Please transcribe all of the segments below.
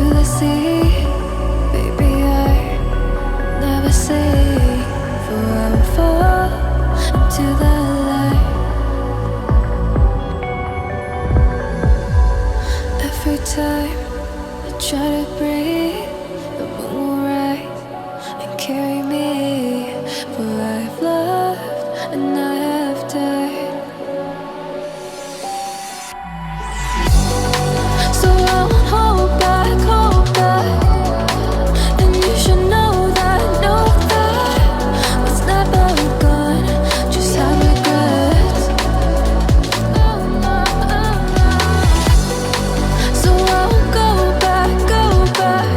the sea. Baby, I never say, for I will fall into the light. Every time I try to breathe, the moon will rise and carry me. For I have loved and I have died. So I won't hold back, hold back. And you should know that what's never gone just have regrets. So I won't go back, go back.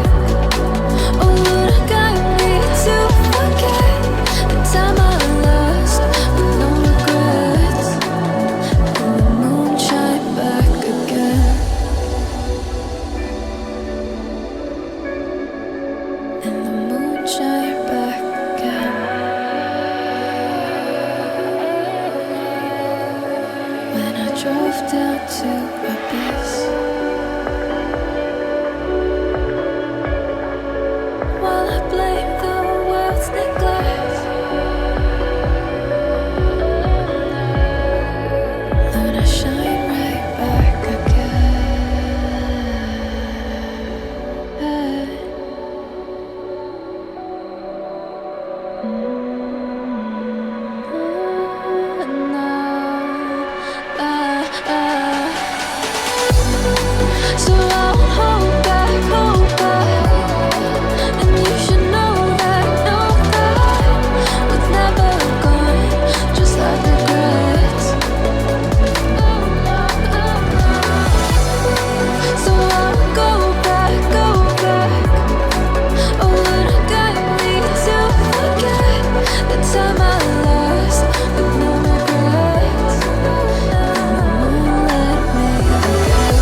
Oh, would I guide me to forget the time I lost with no regrets? And the moon shine back again. And the moon shine back again. When I drove down to Abyss, while I blame the world's neglect, Luna shine right back again. So I won't hold back, hold back. And you should know that what's never gone just like regrets. So I won't go back, go back. Oh, would I guide me to forget the time I lost with no regrets? And the moon let me again.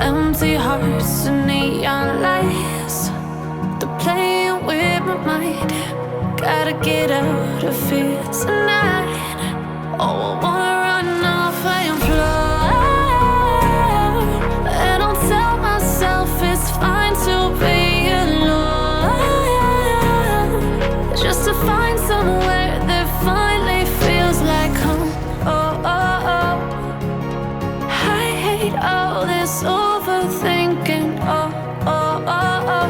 Empty hearts and neon lights, they're playing with my mind. Gotta get out of here tonight. Oh, I wanna run off and fly. And I'll tell myself it's fine to be alone, just to find somewhere that finally feels like home. Oh, oh, oh. I hate all this overthinking. Oh, oh, oh, oh.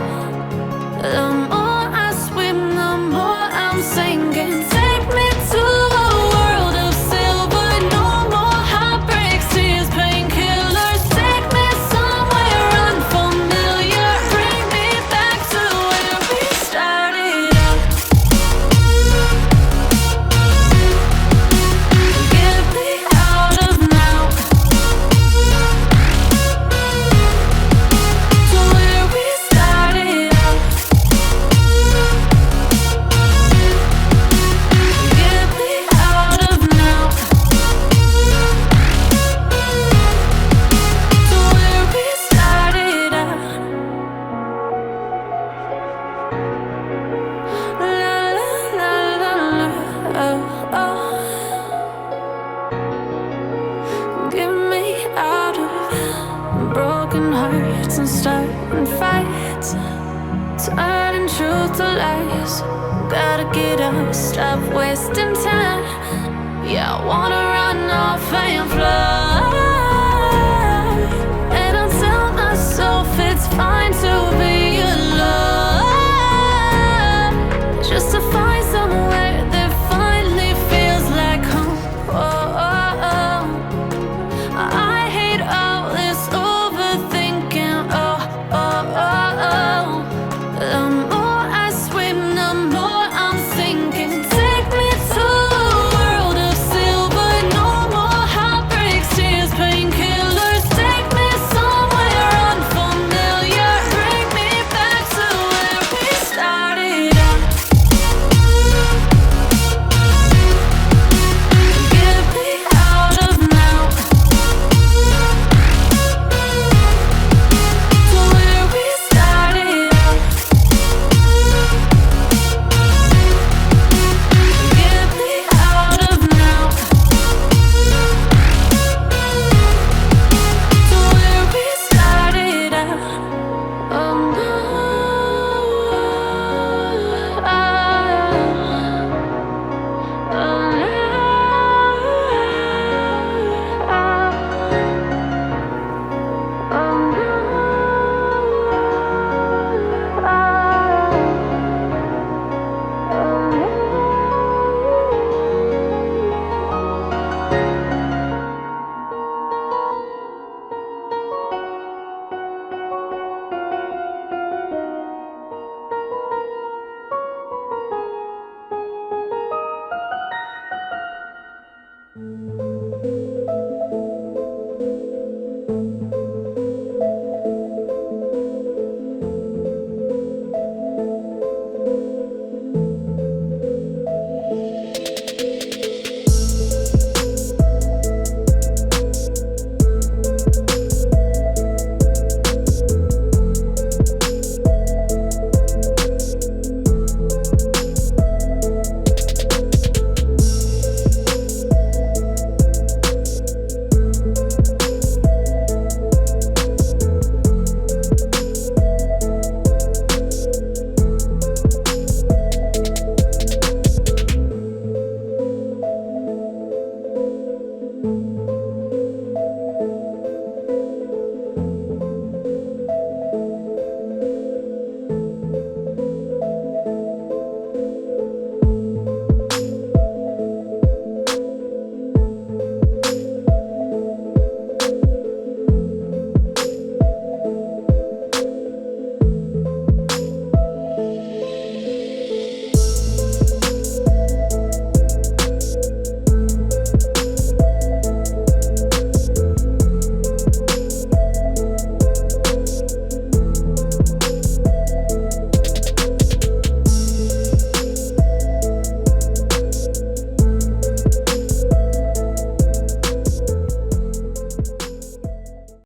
The more I swim, the more I'm sinking. Take me to a world of silver. No more heartbreaks, tears, painkillers. Take me somewhere unfamiliar. Bring me back to where we started out. Get me out of now. To where we started out. Get me out of now. To where we started out. La la la la la. Oh, oh. Get me out of broken hearts and starting fights, turning truth to lies. Gotta get up, stop wasting time. Yeah, I wanna run off and fly.